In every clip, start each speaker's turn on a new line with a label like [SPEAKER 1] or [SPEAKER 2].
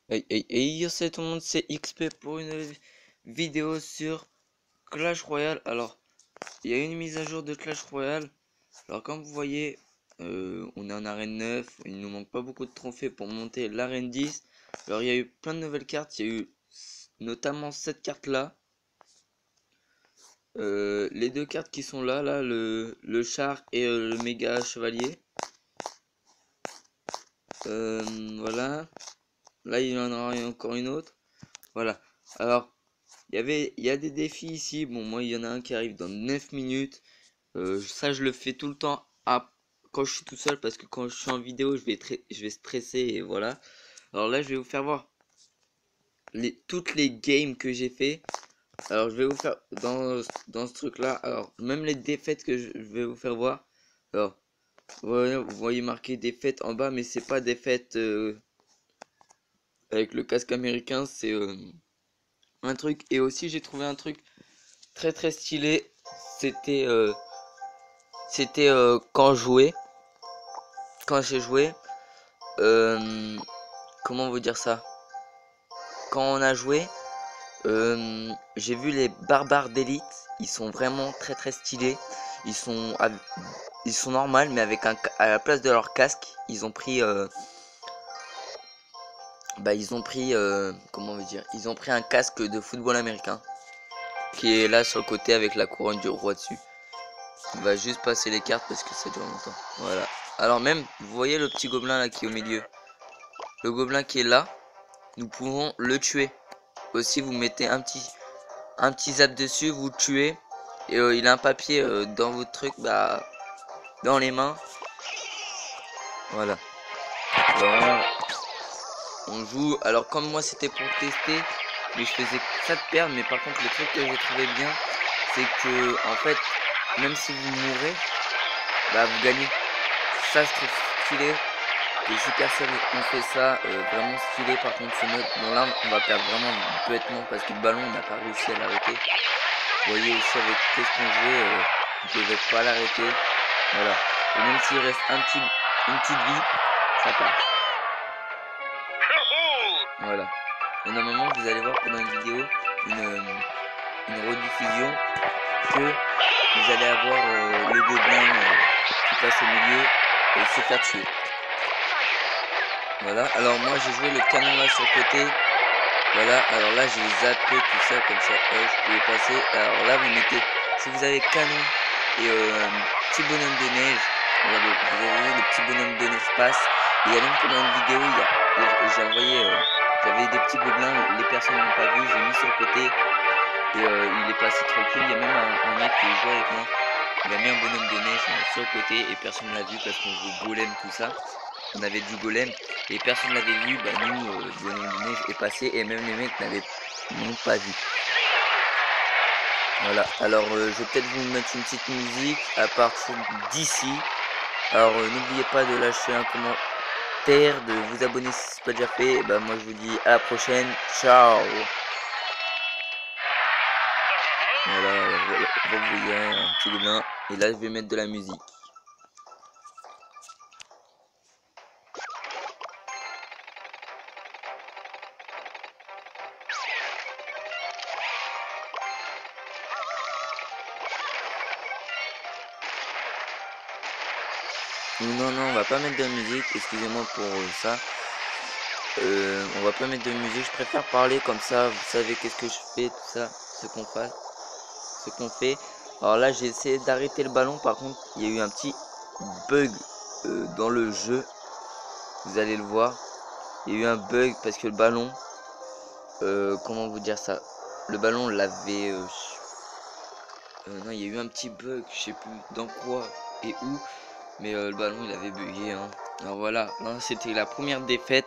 [SPEAKER 1] Yo, salut tout le monde, c'est XP pour une vidéo sur Clash Royale. Alors, il y a une mise à jour de Clash Royale. Alors, comme vous voyez, on est en arène 9. Il nous manque pas beaucoup de trophées pour monter l'arène 10. Alors, il y a eu plein de nouvelles cartes. Il y a eu notamment cette carte là. Les deux cartes qui sont là, le char et le méga chevalier. Voilà. Là, il y en aura encore une autre. Voilà. Alors, il y a des défis ici. Bon, moi, il y en a un qui arrive dans 9 minutes. Ça, je le fais tout le temps quand je suis tout seul parce que quand je suis en vidéo, je vais stresser et voilà. Alors là, je vais vous faire voir toutes les games que j'ai fait. Alors, je vais vous faire dans ce truc-là. Alors, même les défaites que je vais vous faire voir. Alors, vous voyez marqué défaite en bas, mais c'est pas défaite avec le casque américain. C'est un truc. Et aussi, j'ai trouvé un truc très très stylé. C'était quand j'ai joué, euh, comment vous dire ça? Quand on a joué, j'ai vu les barbares d'élite, ils sont vraiment très très stylés. Ils sont, ils sont normaux, mais avec à la place de leur casque, ils ont pris, comment vous dire? Ils ont pris un casque de football américain qui est là sur le côté avec la couronne du roi dessus. On va juste passer les cartes parce que ça dure longtemps. Voilà. Alors même, vous voyez le petit gobelin là qui est au milieu. Le gobelin qui est là, nous pouvons le tuer. Aussi, vous mettez un petit zap dessus, vous le tuez. Et il a un papier dans votre truc, bah, dans les mains. Voilà. Alors, on joue. Alors, comme moi, c'était pour tester, mais je faisais ça de perdre. Mais par contre, le truc que j'ai trouvé bien, c'est que, en fait, même si vous mourrez, bah, vous gagnez. Ça, je trouve stylé. Et si personne on fait ça, vraiment stylé. Par contre, ce mode, bon là, on va perdre vraiment bêtement parce que le ballon, on n'a pas réussi à l'arrêter. Vous voyez aussi avec qu'est-ce qu'on jouait, on ne pouvait pas l'arrêter. Voilà. Et même s'il reste une petite vie, ça passe. Voilà. Et normalement, vous allez voir pendant une vidéo, une rediffusion, que vous allez avoir le gobelin qui passe au milieu et se faire tuer. Voilà. Alors moi, j'ai joué le canon là sur le côté. Voilà, alors là j'ai zappé tout ça comme ça, je pouvais passer. Alors là vous mettez, si vous avez canon et petit bonhomme de neige, regardez, vous avez vu le petit bonhomme de neige passe. Et il y a même pendant une vidéo, j'ai envoyé, j'avais des petits gobelins, les personnes n'ont pas vu, j'ai mis sur le côté et il est passé tranquille. Il y a même un mec qui joue avec moi, il a mis un bonhomme de neige sur le côté et personne ne l'a vu parce qu'on joue golem tout ça. On avait du golem et personne l'avait vu. Bah nous, le bonhomme de neige est passé et même les mecs n'ont pas vu. Voilà, alors je vais peut-être vous mettre une petite musique à partir d'ici. Alors n'oubliez pas de lâcher un commentaire, de vous abonner si ce n'est pas déjà fait. Et bah moi je vous dis à la prochaine, ciao. Voilà, vous voyez un petit gobelin et là je vais mettre de la musique. Non, non, on va pas mettre de musique, excusez-moi pour ça. On va pas mettre de musique, je préfère parler comme ça, vous savez qu'est-ce que je fais, tout ça, ce qu'on fait. Alors là, j'ai essayé d'arrêter le ballon, par contre, il y a eu un petit bug dans le jeu, vous allez le voir. Il y a eu un bug parce que le ballon, comment vous dire ça, le ballon l'avait, non, il y a eu un petit bug, je sais plus dans quoi et où. Mais le ballon il avait bugué hein. Alors voilà, là c'était la première défaite.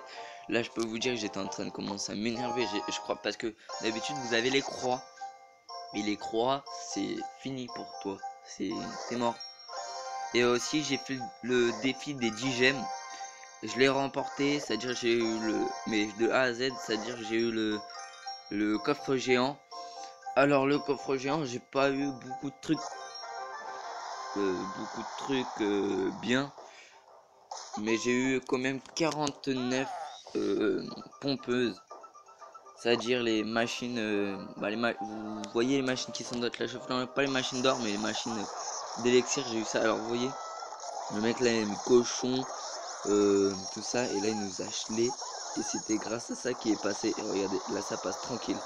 [SPEAKER 1] Là je peux vous dire que j'étais en train de commencer à m'énerver. Je crois parce que d'habitude vous avez les croix. Et les croix c'est fini pour toi. T'es mort. Et aussi j'ai fait le défi des 10 gemmes. Je l'ai remporté, c'est-à-dire j'ai eu mais de A à Z, c'est-à-dire j'ai eu le coffre géant. Alors le coffre géant j'ai pas eu beaucoup de trucs bien. Mais j'ai eu quand même 49 pompeuses. C'est-à-dire les machines, vous voyez les machines qui sont d'autres la chauffe, non, pas les machines d'or, mais les machines d'élixir, j'ai eu ça. Alors vous voyez, le mec là il a mis cochon, tout ça, et là il nous a gelé, et c'était grâce à ça qu'il est passé. Et regardez, là ça passe tranquille.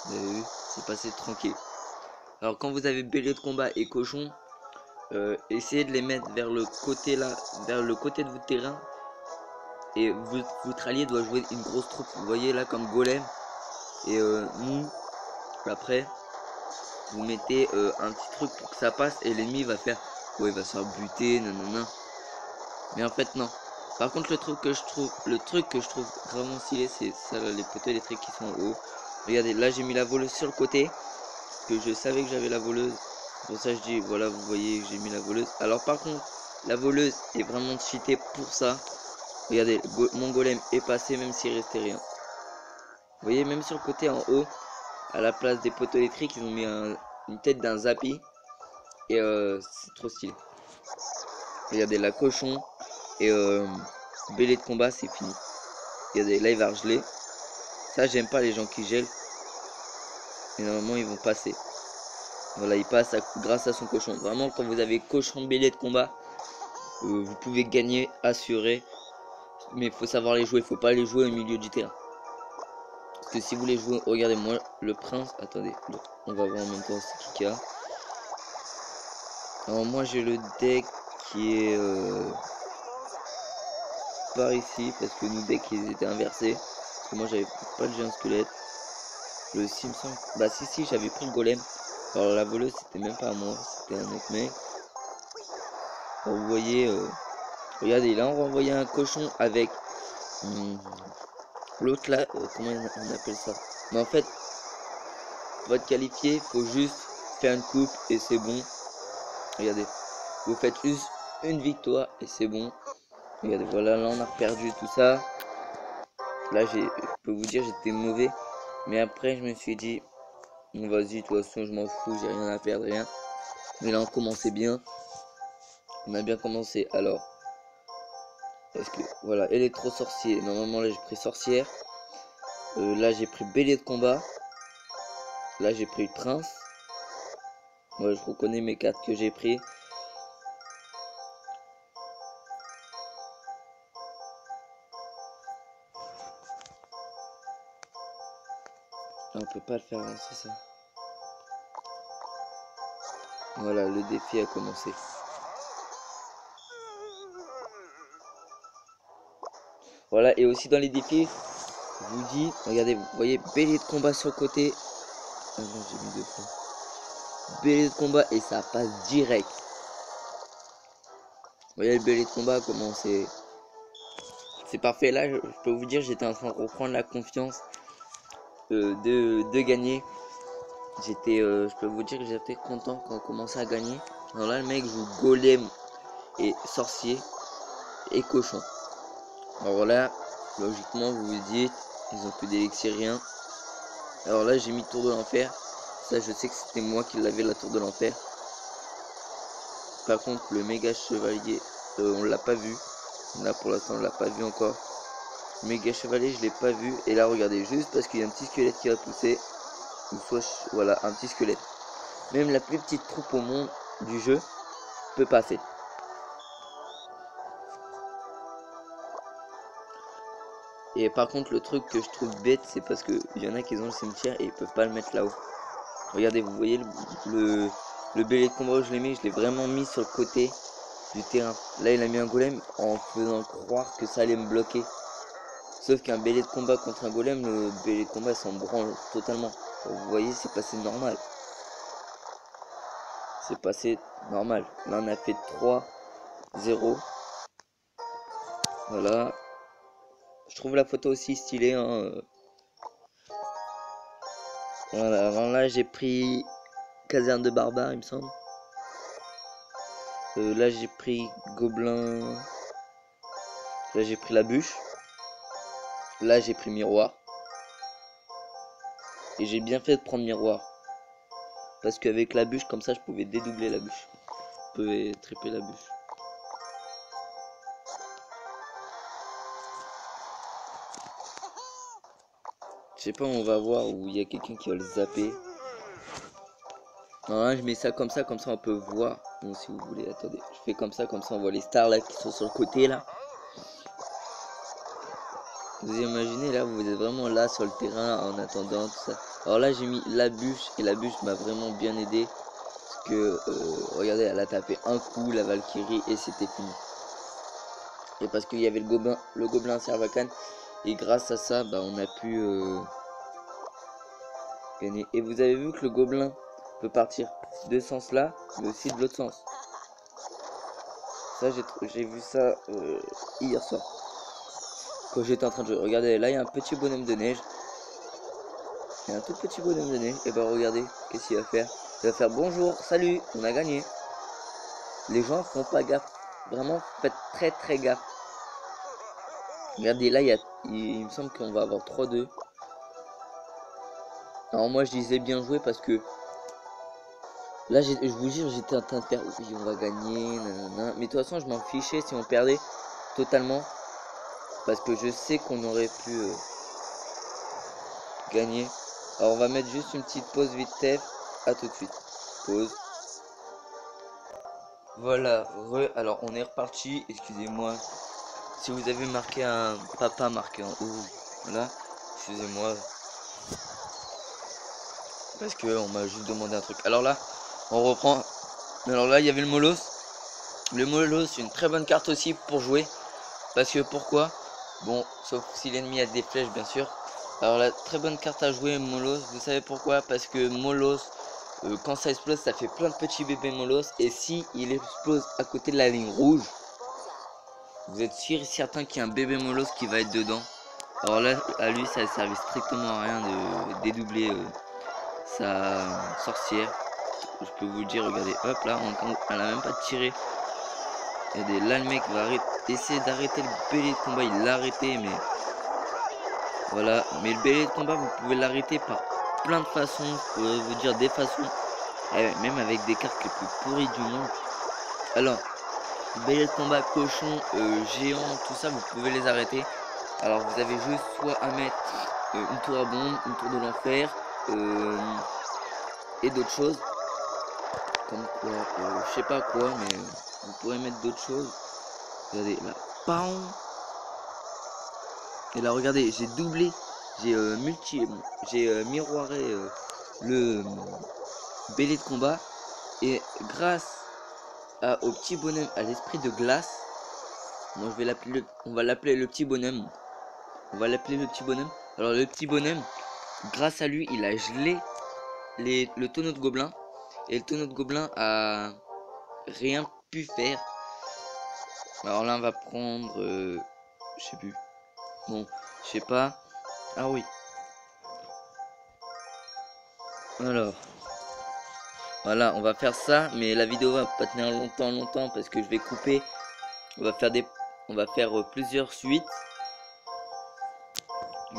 [SPEAKER 1] Vous avez vu, c'est passé tranquille. Alors quand vous avez bélier de combat et cochon, essayez de les mettre vers le côté là, vers le côté de votre terrain. Et votre allié doit jouer une grosse troupe. Vous voyez là comme golem. Et nous, après, vous mettez un petit truc pour que ça passe. Et l'ennemi va faire, ouais, il va se faire buter, nanana. Mais en fait, non. Par contre, le truc que je trouve vraiment stylé, c'est ça, là, les poteaux électriques qui sont en haut. Regardez, là j'ai mis la voleuse sur le côté. Parce que je savais que j'avais la voleuse. Pour ça, je dis, voilà, vous voyez que j'ai mis la voleuse. Alors, par contre, la voleuse est vraiment cheatée pour ça. Regardez, mon golem est passé même s'il restait rien. Vous voyez, même sur le côté en haut, à la place des poteaux électriques, ils ont mis une tête d'un Zappy. Et c'est trop stylé. Regardez, la cochon et Bélé de combat, c'est fini. Regardez, là il va geler. Ça, j'aime pas les gens qui gèlent. Mais normalement, ils vont passer. Voilà, il passe grâce à son cochon. Vraiment, quand vous avez cochon Bélé de combat, vous pouvez gagner, assuré. Mais il faut savoir les jouer, il faut pas les jouer au milieu du terrain. Parce que si vous les jouez, regardez moi le prince, attendez, on va voir en même temps c'est qui a. Alors moi j'ai le deck qui est par ici, parce que nos decks ils étaient inversés. Parce que moi j'avais pas le géant squelette. Le Simpson, bah si j'avais pris le golem. Alors la voleuse c'était même pas à moi, c'était un autre mec. Alors, vous voyez, regardez là on va envoyer un cochon avec l'autre là, comment on appelle ça? Mais en fait, pour être qualifié, il faut juste faire une coupe et c'est bon. Regardez, vous faites juste une victoire et c'est bon. Regardez, voilà, là on a perdu tout ça. Là, je peux vous dire, j'étais mauvais. Mais après, je me suis dit, bon, vas-y, de toute façon, je m'en fous, j'ai rien à perdre, rien. Mais là, on commençait bien. On a bien commencé. Alors, est-ce que, voilà, électro-sorcier. Normalement, là, j'ai pris sorcière. Là, j'ai pris bélier de combat. Là, j'ai pris prince. Moi, je reconnais mes cartes que j'ai pris. Là, on peut pas le faire avancer, ça. Voilà, le défi a commencé. Voilà, et aussi dans les défis, je vous dis, regardez, vous voyez, bélier de combat sur le côté. Ah non, j'ai mis deux fois. Bélier de combat et ça passe direct. Vous voyez le bélier de combat, comment c'est parfait. Là, je peux vous dire, j'étais en train de reprendre la confiance de gagner. J'étais, je peux vous dire que j'étais content quand on commençait à gagner. Alors là, le mec joue golem et sorcier et cochon. Alors là, logiquement, vous vous dites, ils ont plus d'élixir, rien. Alors là, j'ai mis tour de l'enfer. Ça, je sais que c'était moi qui l'avais, la tour de l'enfer. Par contre, le méga chevalier, on l'a pas vu. Là, pour l'instant, on l'a pas vu encore. Méga chevalier, je l'ai pas vu. Et là, regardez, juste parce qu'il y a un petit squelette qui va pousser. Ou soit, voilà, un petit squelette. Même la plus petite troupe au monde du jeu peut passer. Et par contre, le truc que je trouve bête, c'est parce que il y en a qui ont le cimetière et ils peuvent pas le mettre là-haut. Regardez, vous voyez le bélier de combat où je l'ai mis, je l'ai vraiment mis sur le côté du terrain. Là, il a mis un golem en faisant croire que ça allait me bloquer. Sauf qu'un bélier de combat contre un golem, le bélier de combat s'en branle totalement. Vous voyez, c'est passé normal. C'est passé normal. Là, on a fait 3-0. Voilà. Je trouve la photo aussi stylée. Hein. Voilà, avant là, j'ai pris caserne de barbares, il me semble. Là, j'ai pris gobelin. Là, j'ai pris la bûche. Là, j'ai pris miroir. Et j'ai bien fait de prendre miroir. Parce qu'avec la bûche, comme ça, je pouvais dédoubler la bûche. Je pouvais triper la bûche. sais pas, on va voir où il y a quelqu'un qui va le zapper. Non, là, je mets ça, comme ça on peut voir. Bon, si vous voulez, attendez. Je fais comme ça on voit les stars là qui sont sur le côté là. Vous imaginez là, vous êtes vraiment là sur le terrain en attendant tout ça. Alors là, j'ai mis la bûche et la bûche m'a vraiment bien aidé. Parce que, regardez, elle a tapé un coup, la Valkyrie, et c'était fini. Et parce qu'il y avait le gobelin Servacane. Et grâce à ça, bah, on a pu gagner. Et vous avez vu que le gobelin peut partir de ce sens là, mais aussi de l'autre sens. Ça, j'ai vu ça hier soir. Quand j'étais en train de jouer. Regardez, là, il y a un petit bonhomme de neige. Il y a un tout petit bonhomme de neige. Et bah, regardez, qu'est-ce qu'il va faire? Il va faire bonjour, salut, on a gagné. Les gens font pas gaffe. Vraiment, faites très très gaffe. Regardez, là, il me semble qu'on va avoir 3-2. Alors, moi, je disais bien joué parce que là, je vous jure, j'étais en train de faire oui, on va gagner, nanana. Mais de toute façon, je m'en fichais si on perdait totalement. Parce que je sais qu'on aurait pu gagner. Alors, on va mettre juste une petite pause vite fait. À tout de suite. Pause. Voilà, alors on est reparti. Excusez-moi. Si vous avez marqué un papa marqué en haut, voilà, excusez-moi. Parce que on m'a juste demandé un truc. Alors là, on reprend. Alors là, il y avait le Molos. Le Molos, c'est une très bonne carte aussi pour jouer. Parce que pourquoi? Bon, sauf si l'ennemi a des flèches, bien sûr. Alors la très bonne carte à jouer, Molos. Vous savez pourquoi? Parce que Molos, quand ça explose, ça fait plein de petits bébés Molos. Et si il explose à côté de la ligne rouge, vous êtes sûr et certain qu'il y a un bébé Molos qui va être dedans. Alors là, à lui, ça ne servait strictement à rien de dédoubler sa sorcière. Je peux vous le dire, regardez, hop là, elle a même pas tiré. Regardez, là le mec va essayer d'arrêter le bélier de combat, il l'a arrêté, mais voilà. Mais le bélier de combat, vous pouvez l'arrêter par plein de façons, je pourrais vous dire des façons, même avec des cartes les plus pourries du monde. Alors, bélier de combat, cochon, géant, tout ça, vous pouvez les arrêter. Alors vous avez juste soit à mettre une tour à bombe, une tour de l'enfer, et d'autres choses. Comme quoi, je sais pas quoi, mais vous pourrez mettre d'autres choses. Regardez, là, pam. Et là, regardez, j'ai doublé, j'ai miroiré le bélier de combat. Et grâce au petit bonhomme, à l'esprit de glace, moi je vais l'appeler, on va l'appeler le petit bonhomme. On va l'appeler le petit bonhomme. Alors le petit bonhomme, grâce à lui, il a gelé le tonneau de gobelin. Et le tonneau de gobelin a rien pu faire. Alors là, on va prendre... je sais plus. Bon, je sais pas. Ah oui. Alors. Voilà, on va faire ça. Mais la vidéo va pas tenir longtemps parce que je vais couper. On va faire plusieurs suites.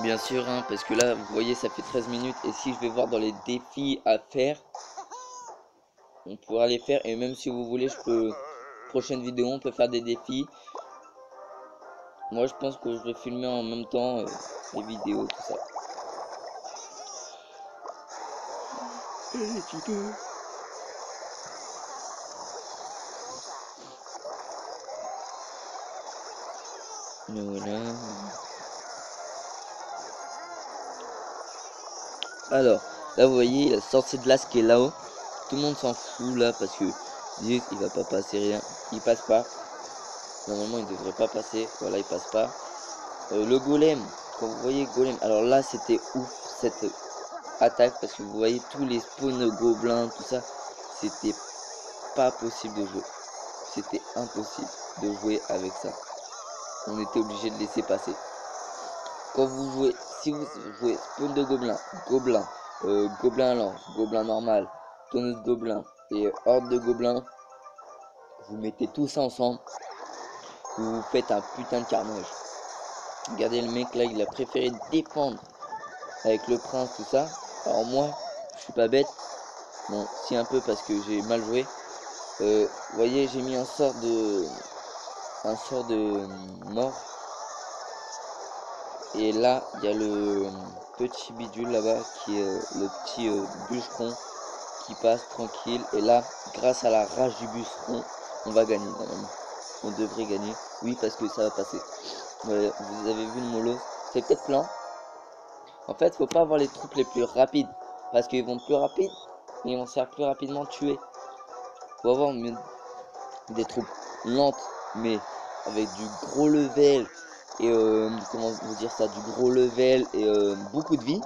[SPEAKER 1] Bien sûr, hein, parce que là, vous voyez, ça fait 13 minutes. Et si je vais voir dans les défis à faire, on pourra les faire. Et même si vous voulez, je peux... Prochaine vidéo, on peut faire des défis. Moi, je pense que je vais filmer en même temps les vidéos, tout ça. Voilà. Alors, là, vous voyez, la sortie de glace qui est là-haut. Tout le monde s'en fout là parce que il va pas passer rien. Il passe pas. Normalement, il devrait pas passer. Voilà, il passe pas. Le golem, quand vous voyez golem, alors là, c'était ouf cette attaque parce que vous voyez tous les spawns gobelins, tout ça. C'était pas possible de jouer. C'était impossible de jouer avec ça. On était obligé de laisser passer. Quand vous jouez, si vous jouez spawn de gobelin, gobelin lance, gobelin normal, tonneau de gobelin et horde de gobelins, vous mettez tout ça ensemble, vous faites un putain de carnage. Regardez le mec là, il a préféré défendre avec le prince, tout ça. Alors moi, je suis pas bête. Bon, si un peu parce que j'ai mal joué. Vous voyez, j'ai mis un sort de mort. Et là, il y a le petit bidule là-bas qui est le petit bûcheron qui passe tranquille. Et là, grâce à la rage du bûcheron, on va gagner normalement. On devrait gagner. Oui, parce que ça va passer. Ouais, vous avez vu le mollo, c'est peut-être plein. En fait, faut pas avoir les troupes les plus rapides. Parce qu'ils vont plus rapides et ils vont se faire plus rapidement tuer. Faut avoir des troupes lentes mais avec du gros level et comment vous dire ça, du gros level et beaucoup de vie,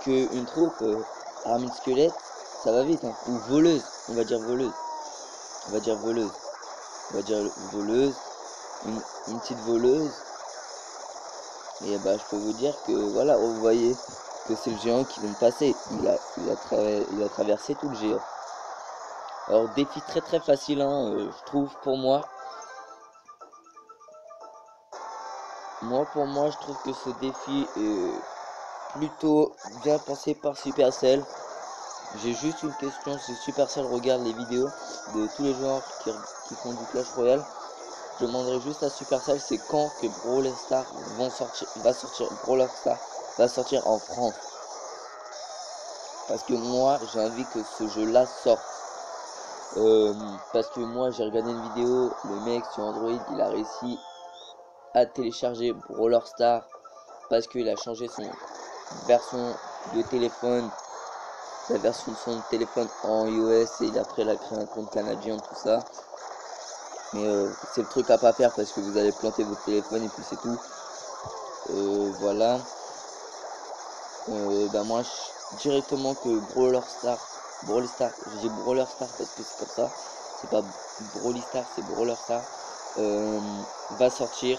[SPEAKER 1] que une troupe armée de squelette, ça va vite, hein. Ou voleuse, on va dire voleuse, on va dire voleuse, on va dire voleuse, une petite voleuse. Et bah je peux vous dire que voilà, vous voyez que c'est le géant qui vient de passer, il a traversé tout le géant. Alors défi très très facile, hein, je trouve pour moi. Pour moi, je trouve que ce défi est plutôt bien pensé par Supercell. J'ai juste une question, si Supercell regarde les vidéos de tous les joueurs qui font du Clash Royale, je demanderai juste à Supercell, c'est quand que Brawl Stars Brawl Stars va sortir en France. Parce que moi, j'ai envie que ce jeu-là sorte. Parce que moi, j'ai regardé une vidéo, le mec sur Android, il a réussi à télécharger Brawl Stars parce qu'il a changé son version de téléphone, la version de son téléphone en iOS, et il a créé un compte canadien, tout ça. Mais c'est le truc à pas faire parce que vous allez planter votre téléphone et puis c'est tout. Voilà. Bah moi, directement que Brawl Stars, je dis Brawl Stars parce que c'est comme ça, c'est pas Brawl Stars, c'est Brawl Stars, va sortir.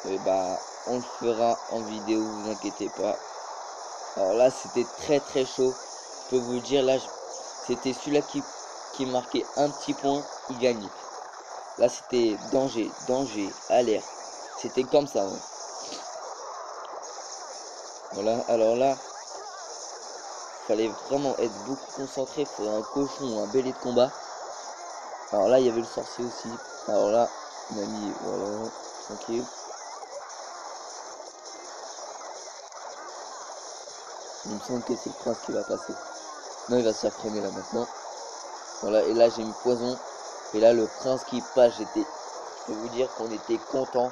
[SPEAKER 1] Et bah on le fera en vidéo, vous inquiétez pas. Alors là c'était très très chaud, je peux vous le dire, là c'était celui-là qui marquait un petit point, il gagnait. Là c'était danger, danger, alerte, c'était comme ça, hein. Voilà, alors là fallait vraiment être beaucoup concentré, il faudrait un cochon ou un bélier de combat. Alors là il y avait le sorcier aussi, alors là on a mis, voilà, tranquille. Il me semble que c'est le prince qui va passer. Non, il va se faire freiner là maintenant. Voilà, et là j'ai mis poison. Et là le prince qui passe, je peux vous dire qu'on était contents.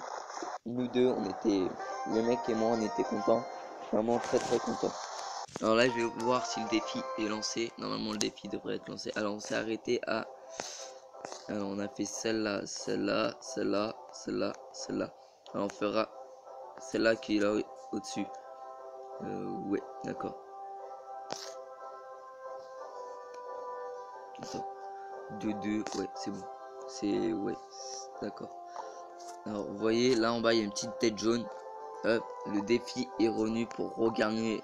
[SPEAKER 1] Nous deux, le mec et moi, on était contents. Vraiment très très contents. Alors là je vais voir si le défi est lancé. Normalement le défi devrait être lancé. Alors on s'est arrêté à... Alors on a fait celle-là, celle-là, celle-là, celle-là, celle-là. Alors on fera celle-là qui est là au-dessus. Ouais, d'accord. Attends. 2, ouais, c'est bon. C'est, ouais, d'accord. Alors, vous voyez, là en bas, il y a une petite tête jaune. Hop, le défi est revenu pour regagner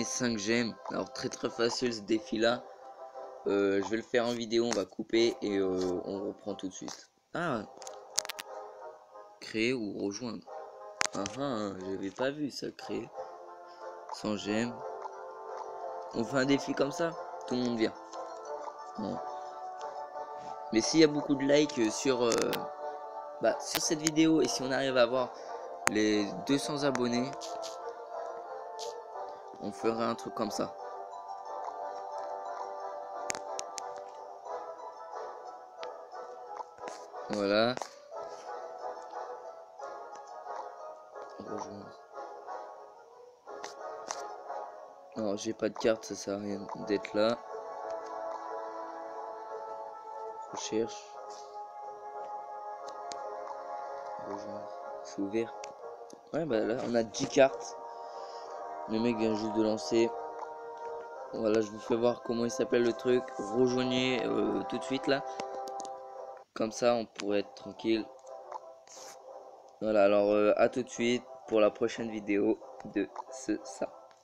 [SPEAKER 1] 5 gemmes. Alors, très très facile ce défi-là. Je vais le faire en vidéo, on va couper et on reprend tout de suite. Ah, créer ou rejoindre. Ah ah, j'avais pas vu ça, créer. 100 gemmes. On fait un défi comme ça, tout le monde vient. Non. Mais s'il y a beaucoup de likes sur cette vidéo et si on arrive à avoir les 200 abonnés, on fera un truc comme ça. Voilà. Rejoindre. Alors j'ai pas de carte, ça sert à rien d'être là. Recherche. Rejoindre. C'est ouvert. Ouais bah là on a 10 cartes. Le mec vient juste de lancer. Voilà, je vous fais voir comment il s'appelle le truc. Rejoignez tout de suite là. Comme ça on pourrait être tranquille. Voilà, alors à tout de suite pour la prochaine vidéo de ça.